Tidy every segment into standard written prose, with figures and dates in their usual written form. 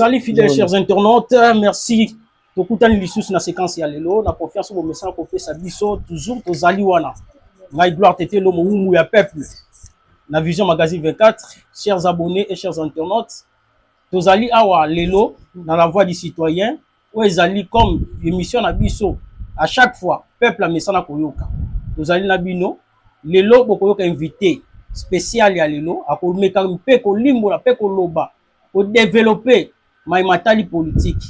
Salut fidèles chers internautes, merci. Tokutani lisusu na séquence ya lelo na confiance au message pour faire sa biso toujours aux aliwana. Ngai gloire tete lo moumu ya peuple. Na Vision Magazine 24, chers abonnés et chers internautes, tozali awa lelo dans la voix du citoyen où ezali comme émission na biso à chaque fois peuple a mesana koyoka. Tozali na bino lelo bokoyoka invité spécial ya lelo akomeka mpe ko limbola mpe ko loba pour développer matali politique.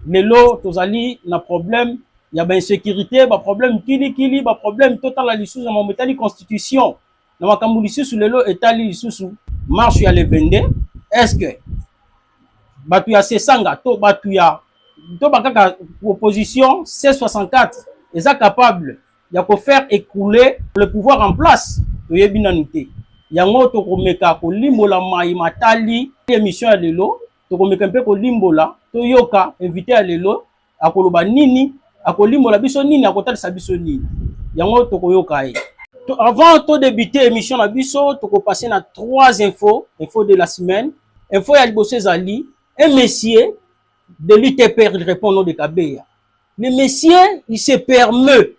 Lelo tozali na problème ya ba insécurité, ba problème kili ba problème total la lisusu na matali constitution. Na makambu lisusu lelo etali lisusu marche ya le 22. Est-ce que batu ya sesanga to batu ya to bakaka opposition C64 est capable ya ko faire écouler le pouvoir en place to yebina nité. Yango to komeka ko limbola matali émission ya lelo. Tokomeka mpe ko limbola to yoka invité à lelo akoloba nini akolimbola biso nini akotalisa biso nini yango tokoyoka ye. Avant de débuter émission na biso toko passer na 3 infos de la semaine. Info ya liboso ezali un monsieur de l'UTP répond au nom de Kabeya. Le monsieur il se permet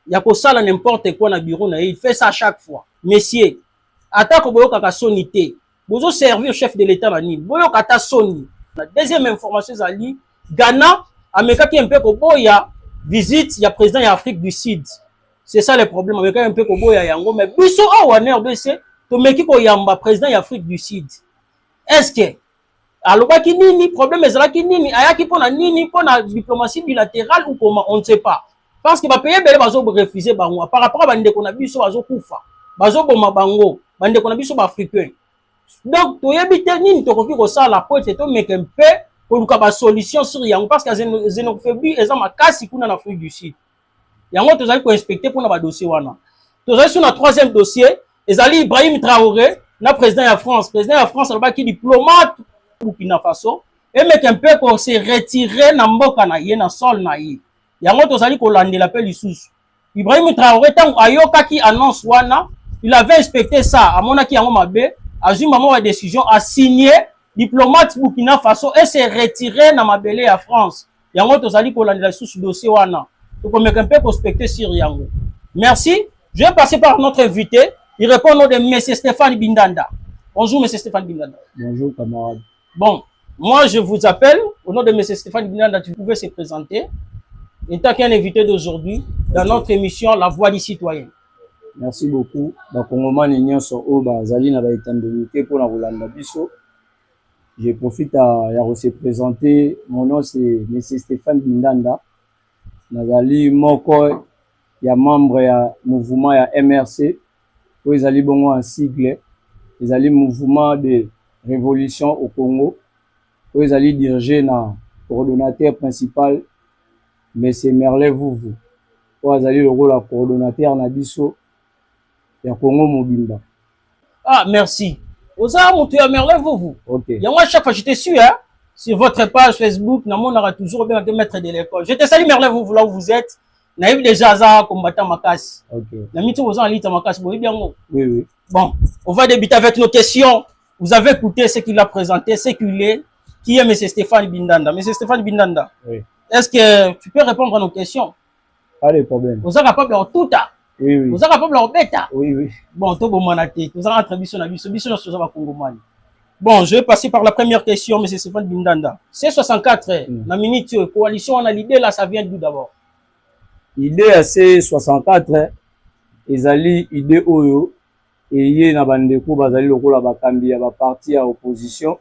ya ko sala n'importe quoi na bureau na il fait ça chaque fois. Monsieur atako boyoka ka sonité. Bozo servir au chef de l'État nani. Boyo kata soni. La deuxième information zali Ghana ameka ki un peu ko boya visite ya président ya Afrique du Sud. C'est ça le problème ameka un peu ko boya yango mais biso awa na RDC to meki ko yamba président ya Afrique du Sud. Est-ce que aloba ki nini problème ezala ki nini ayaki pona nini pona diplomatie bilatérale ou comment on ne sait pas. Parce que ba pays belé bazo refuser bango par rapport à bande ko na biso bazo kufa. Bazo boma bango bande ko na biso ba africain. Donc, tu habites nini tokoki ko sala po te to meke mpe ko luka ba solution sur yango parce que xénophobie eza makasi kuna na Afrique du Sud. Yango tozali ko inspecter pour na ba dossier wana. Tozali sur na troisième dossier, ezali Ibrahim Traoré, na président ya France. Président ya France aloba ki diplomate Burkina Faso et meke mpe ko se retirer na mboka na ye na sol na ye. Yango tozali ko landela pe lisusu. Ibrahim Traoré tango ayoka ki annonce wana, il avait inspecté ça, amonaki yango mabe. Azui maman a décision à signer diplomate Burkina Faso et se retirer na mabele à France. Yango tozali ko landela sous dossier wana. To komeka un peu prospecter sur yango. Merci. Je vais passer par notre invité. Il répond au nom de M. Stéphane Bindanda. Bonjour M. Stéphane Bindanda. Bonjour camarade. Bon, moi je vous appelle au nom de M. Stéphane Bindanda. Tu pouvais se présenter. Étant qu'un invité d'aujourd'hui dans notre émission La Voix du Citoyen. Merci beaucoup. Bakongomani nyonso o bazali na ba étendonité pour la Rolanda biso. Je profite à se présenter. Mon nom c'est M. Stéphane Bindanda. Nazali moko ya membre ya mouvement ya MRC. Où ezali bongo en sigle. Ezali mouvement de révolution au Congo. Où ezali dirigé na coordonnateur principal M. Merle Vuvu. Où ezali le rôle de coordonnateur na biso. Congo Mobimba. Ah, merci. Vous avez monté à Merle, vous. Ok. Et moi, chaque fois, j'étais sûr, hein, sur votre page Facebook, on aura toujours bien de mettre de l'école. Je te salue, Merle, vous, là où vous êtes. Naïf déjà, ça, combattant Makas. Ok. Namito, vous en litre Makas, vous voyez bien. Oui, oui. Bon, on va débuter avec nos questions. Vous avez écouté ce qu'il a présenté, ce qu'il est. Qui est M. Stéphane Bindanda? M. Stéphane Bindanda. Oui. Est-ce que tu peux répondre à nos questions? Pas de problème. Vous êtes capable de tout ça? Oui, oui. Vous êtes capable de bêta? Oui, oui. Bon, tout bon manaté. Vous avez entre biso na biso na soza Congomani. Bon, je vais passer par la première question, M. Stéphane Bindanda. C64, la minute coalition, on a l'idée là, ça vient d'où d'abord? L'idée à C64, ezali idée oyo, et yé na bandeko bazali lokola bakambi ya ba parti à opposition.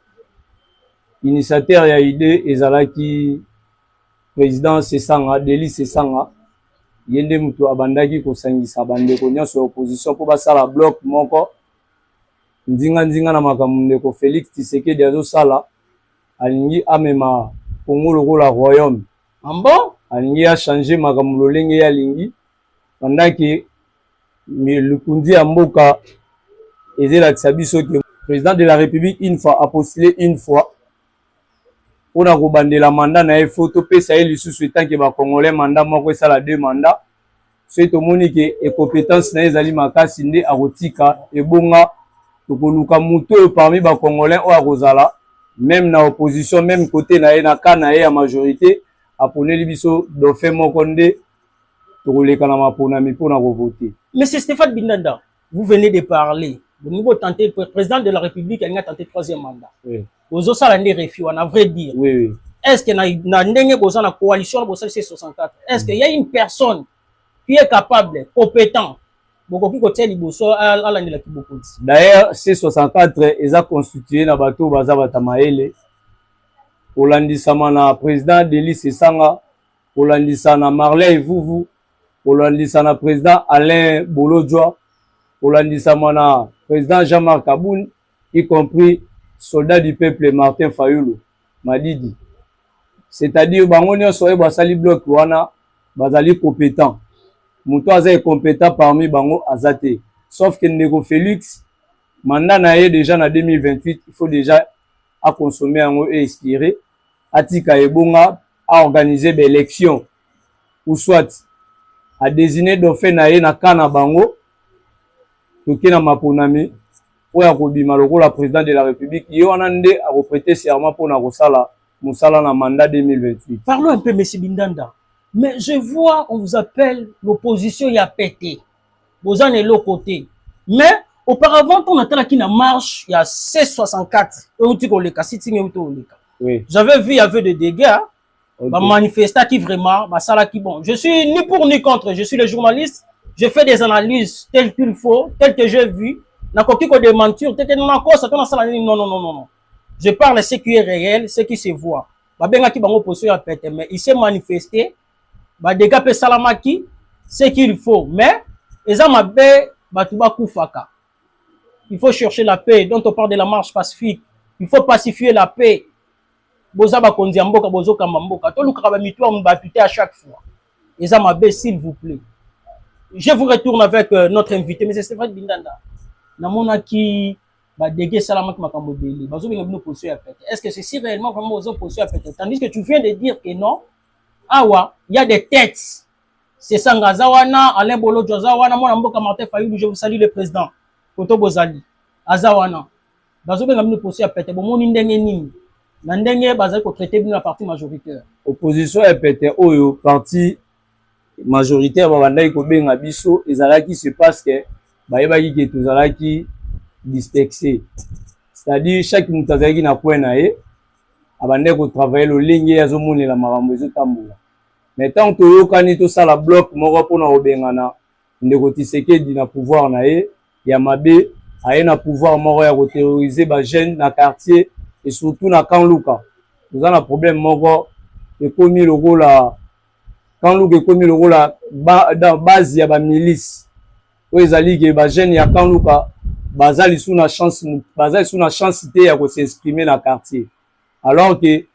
Initiateur ya idée ezalaki président Sesanga, Deli Sesanga. Yende mutu abandaki kosangisa bandeko nyonso ya opposition po basala bloc moko ndinga na makambo ndeko Félix Tshisekedi azosala alingi amema Congo lokola royaume. Ambo Alingi a changer makambo lolenge ya lingi pendant que lukundi ya mboka ezelakisa biso ke président de la République une fois a postulé une fois on a kobandela mandat na photo pesa ye lisusu tant que ba congolais mandat moko esala 2 mandats c'est to monique et compétence na ezali makasi nde akotika ebonga tokoluka muto parmi ba congolais o akozala même na opposition, même côté na na kana ya majorité, apone libiso dauphin mokonde, toleka na maponami pour na voter. Monsieur Stéphane Bindanda, vous venez de parler. Au niveau tenté, le président de la République a tenté 3e mandat. Oui. Aux autres, ça l'a refus, on a vrai dire. Oui, oui. Est-ce qu'il y a une coalition de C64? Est-ce qu'il y a une personne qui est capable, compétent, d'ailleurs, C64 est constitué dans bateau Bazabata Maele. Olandisama na président Delis Sanga, Olandisana Marley Vuvu, Olandisana président Alain Bolodjoa, Olandisama na président Jean-Marc Kaboun, y compris soldat du peuple Martin Fayulu, Madidi. C'est-à-dire, Bangonio Soe Basali Bloc Wana, Bazali compétent. Moutoaza est compétent parmi Bango Azate. Sauf que Nego Félix, mandat naé déjà en 2028, il faut déjà à consommer en et expirer. Atika Ebonga à organiser des élections. Ou soit à désigner dauphin naé na kana Bango. Toké na Maponami. Ou à Kobima la président de la République. Yoanande a reprêté serment pour na Rosala. Moussala na mandat 2028. Parlons un peu, M. Bindanda. Mais je vois, on vous appelle l'opposition y a pété. Vous en êtes l'autre côté. Mais auparavant, on attend qu'il y a une marche, il y a 1664. Oui. J'avais vu, il y avait des dégâts. Okay. Manifestants qui vraiment, ça qui bon. Je suis ni pour ni contre. Je suis le journaliste. Je fais des analyses telles qu'il faut, telles que j'ai vu. Non, non. Je parle ce qui est réel, ce qui se voit. Mais il s'est manifesté. Des gars peut salamaki, ce qu'il faut. Mais, il faut chercher la paix. Dont on parle de la marche pacifique. Il faut pacifier la paix. À chaque fois. S'il vous plaît. Je vous retourne avec notre invité, M. Stéphane Bindanda. Est-ce que c'est si réellement vraiment aux oppositions à péter? Tandis que tu viens de dire que non. Awa, il y a des têtes. C'est Sangazawana, Alain Bolo Jozawana, mon amboka Martin Fayulu, je vous salue le président. Koto Bozali. Azawana. Bazobe ngamni posé à péter. Bon, mon indenge nini. Nandenge bazali ko traiter la partie majoritaire. Opposition à péter, oyo, partie majoritaire, babanda ko benga biso, ezalaki se passe que, bayebaki ke tozalaki dispersé. C'est-à-dire, chaque mutazaki na point nae, abandé ko travailler le ligne ya zomone la marambo ezotambola. Mais tant que yokani to sala bloc moko pona obengana ndeko Tshisekedi na pouvoir nae ya mabe aye na pouvoir moko ya ko terroriser ba jeunes na quartier et surtout na Kanluka. Nous avons un problème moko ekomi lokola Kanluka ekomi lokola dans base ya ba milice. Ezali ke ba jeunes ya Kanluka bazali sous na chance te ya ko s'exprimer na quartier. Alors que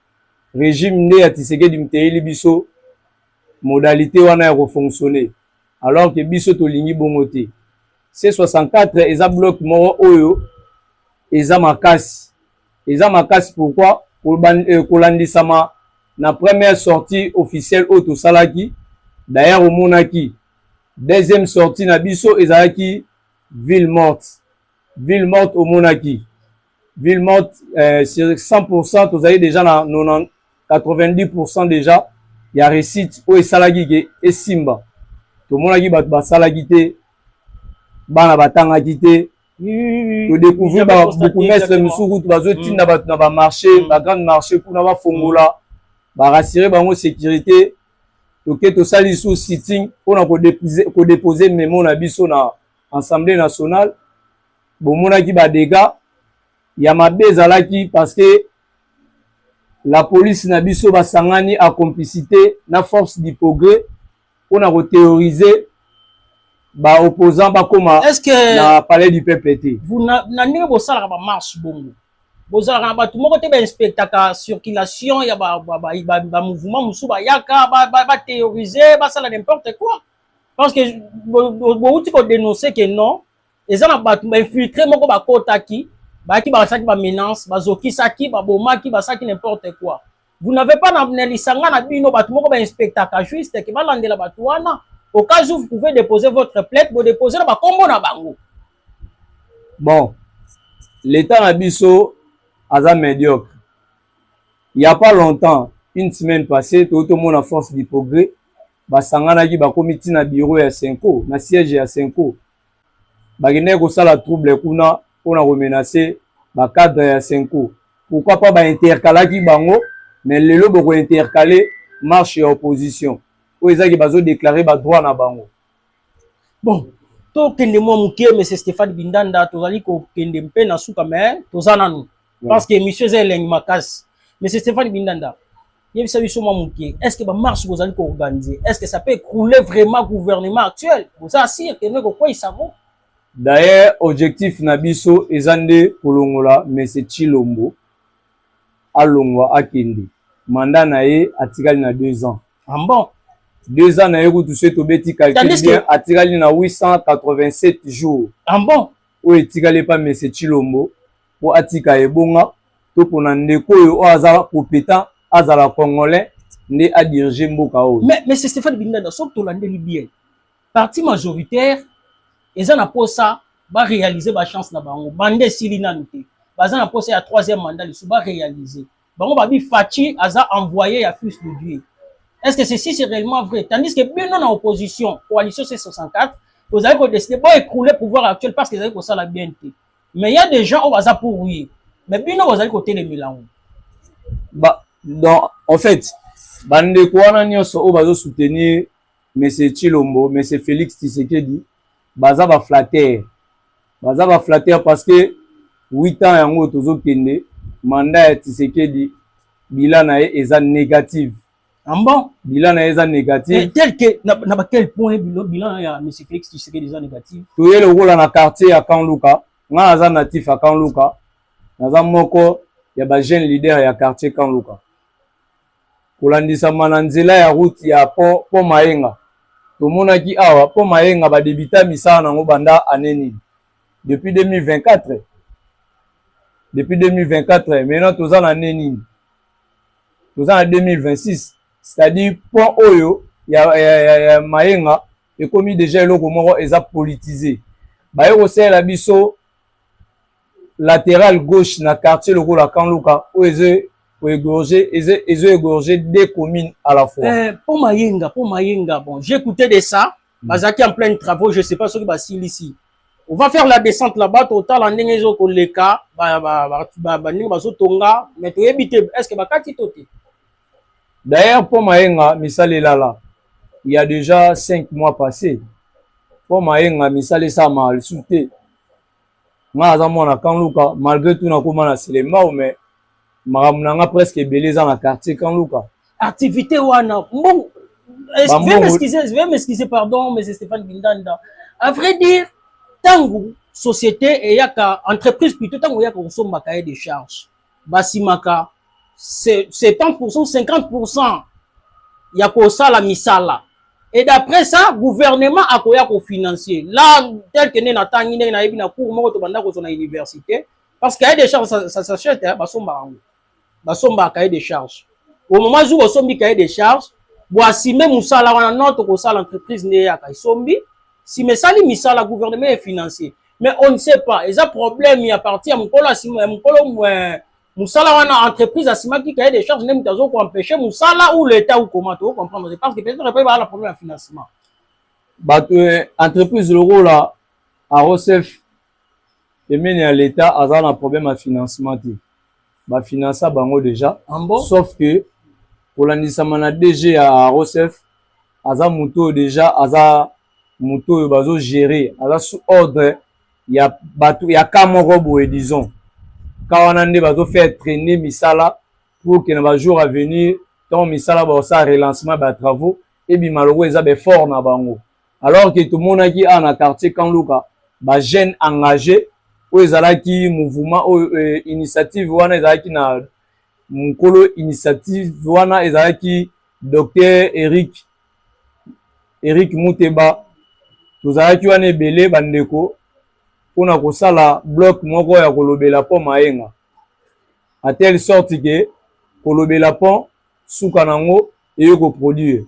régime né à Tshisekedi mteyeli biso modalité wana ya fonctionner. Alors que biso tolingi bongote. C64 eza bloc moko oyo eza makasi. Eza makasi pourquoi? Kolandisama na première sortie officielle auto salaki. D'ailleurs au monaki. Deuxième sortie na biso ezalaki ville morte. Ville morte au monaki. Ville morte, sur 100%, vous avez déjà 90% déjà, il y a récite où est salagi et simba. Tout le monde a dit bah salagi te, bana batanga quitté. Vous découvrez beaucoup mettre le musuku, tu vas zotir na ba marché, ba grand marché pour na ba fongola, ba rassurer ba sécurité. Ok, tout ça sous sitting, on a ko déposer mémo na biso na Assemblée nationale. Bon mon a dit ba dégâts. Il y a ma bezalaki parce que la police n'a biso basangani à complicité na force du progrès on a théorisé ba opposant ba koma na palais du PPT. Vous n'avez pas ça la marche bongo. Vous avez ba tout monde te spectacle circulation ya ba mouvement musuba yaka ba théoriser ba ça n'importe quoi. Parce que vous tu dénoncer que non, les gens ba infiltrer moko ba kotaki. Baki basaki ba menace bazoki saki ba bomaki basaki n'importe quoi. Vous n'avez pas n'alisanga na bino batu moko ba spectacle juste que balandela batu wana au cas où vous pouvez déposer votre plainte vous déposer na ba kombo na bango. Bon, l'état na biso aza médiocre. il y a pas longtemps, une semaine passée, tout le monde a force du progrès, basangana ki ba comité na bureau ya Senko, na siège ya Senko. Ba gene ko sala trouble kuna pona ko menacer ba cadre ya Senko. Pourquoi pas ba intercaler ki bango, mais lelo boko intercaler marche ya opposition. O ezaki bazo déclarer ba droit na bango. Bon, to kende mo mukie mais Stéphane Bindanda tozali ko kende mpe na suka mais tozana nous parce que monsieur Zeleng Makas mais Stéphane Bindanda est-ce que la marche vous allez organiser? Est-ce que ça peut écrouler vraiment le gouvernement actuel? Vous assure que quoi il savent? D'ailleurs, objectif Nabiso ezande kolongola mais c'est Chilombo alongwa akende. Mandat nae atikali na 2 ans. Ah bon? 2 ans nae kutusé tobeti calcul bien atikali na 887 jours. Ah bon? O etikali pas mais c'est Chilombo po atika ebonga to pona ndeko yo aza compétent azala congolais né à diriger mboka o. Mais c'est Stéphane Bindanda sauf to landeli bien. Parti majoritaire ils ont pour ça ba réaliser ba chance na bango. Bande silina nté. Bazana pour ça ya 3e mandat li ba réaliser. Bango ba bi Fachi aza envoyé ya fils de Dieu. Est-ce que ceci c'est réellement vrai? Tandis que bien non en opposition, coalition C64, vous avez décidé bon écrouler le pouvoir actuel parce que vous avez pour ça la BNT. Mais il y a des gens au hasard pour oui. Mais bien non vous avez côté les Milan. Bah donc en fait, bande kwana nyonso o bazo soutenir monsieur Chilombo, monsieur Félix Tshisekedi, baza ba flatteur. Baza ba flatteur parce que 8 ans yango tozo kende, mandat ya Tshisekedi bilan na eza négatif. Ah bon? Bilan na eza négatif. Tel que na quel point bilan ya monsieur Félix Tshisekedi eza négatif? Toye le rôle na quartier ya Kanluka, nga aza natif à Kanluka. Naza moko ya ba jeune leader ya quartier Kanluka. Kolandisa mananzela ya route ya po Mayenga. Tomonaki awa po Mayenga ba débita misala nango banda aneni. Depuis 2024. Depuis 2024, maintenant toza na neni. Toza na 2026. C'est-à-dire point oyo ya Mayenga ekomi déjà eloko moko eza politisé. Ba yoko sela biso latéral gauche na quartier lokola Kanluka o égorgé 2 communes à la fois. Pour Mayenga, bon, j'ai écouté de ça. Bazaki en plein travaux, je sais pas ce qui va s'il ici. On va faire la descente là-bas, total en dengezo koleka, tonga, mais tu éviter, est-ce que bakati toté? D'ailleurs, pour Mayenga, misale là, il y a déjà 5 mois passés. Pour Mayenga, misale ça mal souté. Nga azamona Kanluka, malgré tout na komana selema mais maramuna presque beleza na quartier Kanluka. Activité wana. Bon, je vais m'excuser, pardon, mais c'est Stéphane Bindanda. À vrai dire, tango société et yaka entreprise plutôt tango yaka consomme ma cahier de charges. Basimaka, c'est 70%, 50% yako sala misala. Et d'après ça, gouvernement a koya ko financier. Là, tel que na tangi na yebi na cours moko to banda ko na université parce que cahier de charges ça s'achète basomba cahier de charges. Au moment où on sombi cahier de charges, voici même musala wana notre ko sala entreprise ne ya kai sombi, si mais sali misala gouvernement est financier. Mais on ne sait pas, il y a problème il y a parti à mukolo musala wana entreprise asima qui cahier de charges nem tazo ko empêcher musala ou l'état ou comment tu comprendre parce que peut-être pas la problème de financement. Entreprise l'euro là à Rosef et mène à l'état a un problème de financement. Ba financer bango déjà. Sauf que pour l'andissamana DG à Rosef aza muto déjà aza muto bazo gérer aza sous ordre il y a Kamorobo et disons quand on a bazo faire traîner misala pour que dans les jours à venir tant misala ba ça relancement ba travaux et bi malheureux ils a fort na bango alors que tout le monde qui a na quartier Kanluka ba jeune engagé ou ezalaki mouvement initiative wana ezalaki na mukolo initiative wana ezalaki docteur Eric Muteba tozalaki wana ebele bandeko pona kosala bloc moko ya kolobela po Mayenga à telle sorte que kolobela po suka nango eyoko produire.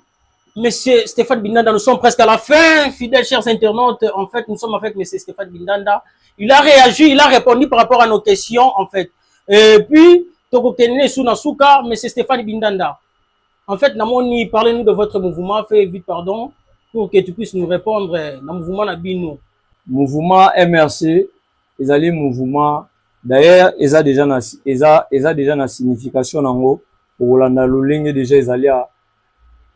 Monsieur Stéphane Bindanda, nous sommes presque à la fin, fidèles chers internautes. En fait, nous sommes avec Monsieur Stéphane Bindanda. Il a réagi, il a répondu par rapport à nos questions, en fait. Et puis, Toko Kenene Sunasuka, mais c'est Stéphane Bindanda. En fait, Namoni, parlez-nous de votre mouvement, faites vite pardon, pour que tu puisses nous répondre. Le mouvement Nabino. Mouvement MRC, ils allaient mouvement. D'ailleurs, ils ont déjà une signification en haut. Pour la ligne déjà, ils allaient à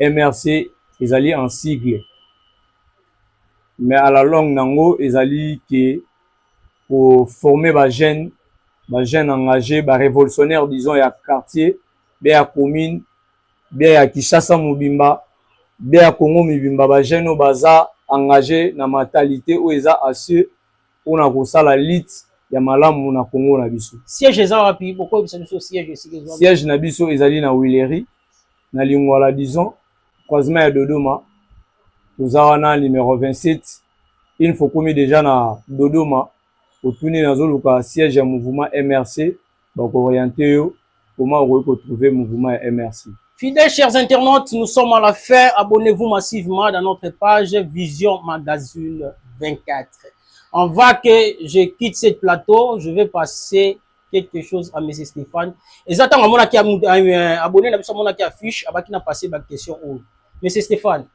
MRC, ils allaient en sigle. Mais à la longue, nango, ils allaient que pour former des jeunes engagés, des révolutionnaires, disons, il y a quartier, il y a commune, il y a Kinshasa Mubimba, il y a Congo Mubimba, des jeunes au bazar engagés dans la mentalité où ils ont assuré pour la lutte. Ya malamu na Congo na biso. Siège ezawapi pourquoi bisa biso siège ici? Siège na biso ezali na Wileri na Lingwala disons croisement ya Dodoma. Tozawana numéro 27. Il faut comme déjà na Dodoma pour tourner dans zoluka siège ya mouvement MRC donc orienter yo comment on peut trouver mouvement MRC. Fidèles chers internautes, nous sommes à la fin. Abonnez-vous massivement dans notre page Vision Magazine 24. Avant que je quitte ce plateau, je vais passer quelque chose à M. Stéphane. Exactement, mon qui a abonné, qui affiche, qui n'a passé ma question. M. Stéphane,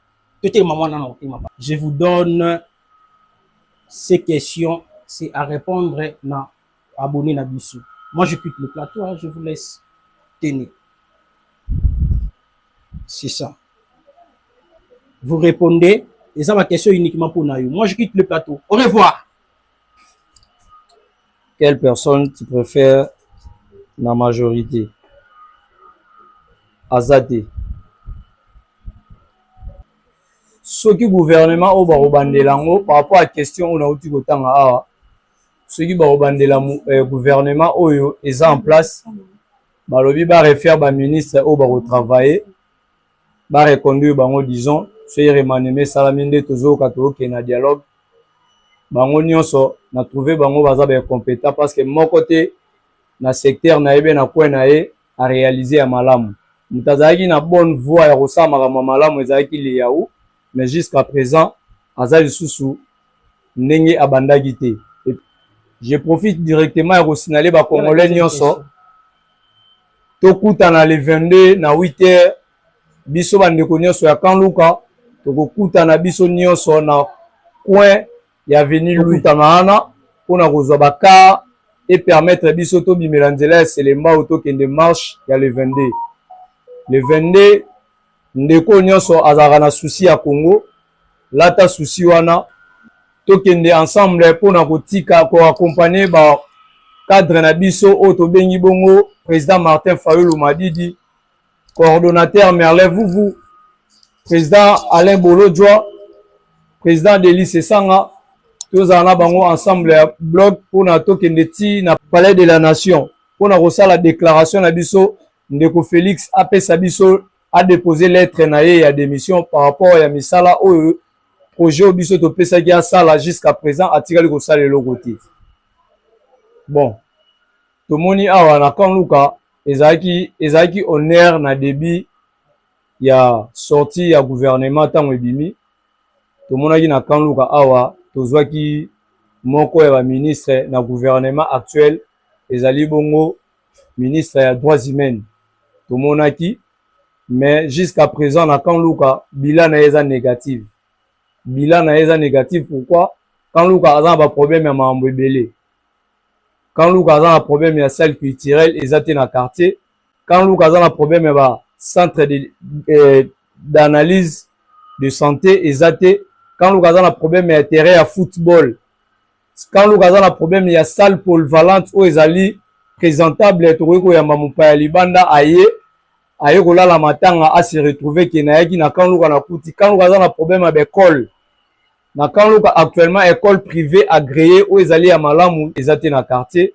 je vous donne ces questions, c'est à répondre na abonné na biso. Moi, je quitte le plateau, hein, je vous laisse tenir. C'est ça. Vous répondez, et ça ma question uniquement pour Nayo. Moi, je quitte le plateau. Au revoir. Quelle personne tu préfères dans la majorité? Azate. Ce qui gouvernement au Barobandelango, par rapport à la question, on a outil autant à ce qui Barobandelango, gouvernement Oyo est en place. Balobi va refaire ba ministre au Baro travailler. Va reconduire bango disons, c'est remaneme salaminde tozo kato na dialogue. Bango nyonso na trouvé bango baza ba compétent parce que mon côté na secteur na ebe na kwa na e a réaliser ya malamu. Mutazaki na bonne voie ya kosama kama malamu ezaki li yaou mais jusqu'à présent azali susu ndenge abandaki te. Je profite directement ya signaler ba congolais nyonso tokuta na le 22 na 8h biso bandeko nyonso ya Kanluka tokokuta na biso nyonso na coin ya venu Lutamana pour na kozwa baka et permettre biso to bimela nzela selemba auto kende marche ya le 22. Le 22 ndeko nyonso azaka na souci ya Congo lata souci wana to kende ensemble pour na kotika ko accompagner ba cadre na biso auto bengi bongo président Martin Fayulu Madidi, coordonnateur Merlin Vuvu, président Alain Bolodjoa, président Delis Sanga. Tous en bango ensemble blog pour na tokendeti na palais de la nation pour na reçoit la déclaration na biso ndeko Félix AP Sabiso a déposé lettre na ye ya démission par rapport ya misala au projet au biso to pesa ki sala jusqu'à présent atikali ko sala logoti. Bon tomoni awa na Kanluka ezaki honneur na début ya sortie ya gouvernement tango ebimi tomonaki na Kanluka awa tozwaki moko ya ba ministre na gouvernement actuel ezali bongo ministre ya droits humains tomonaki mais jusqu'à présent na Kanluka bilan na eza négatif. Bilan na eza négatif pourquoi? Kanluka aza ba problème ya mambo ebele. Kanluka aza na problème ya salle culturelle ezate na quartier. Kanluka aza na problème ya ba centre d'analyse de santé ezate. Kanluka aza na problème ya terrain ya football. Kanluka aza na problème ya salle polyvalente o ezali présentable tokoki yamba mopaya libanda aye kolala matanga a se retrouver ke na yaki na Kanluka na kuti. Kanluka aza na problème ya école. Na Kanluka actuellement école privée agréée o ezali ya malamu ezate na quartier.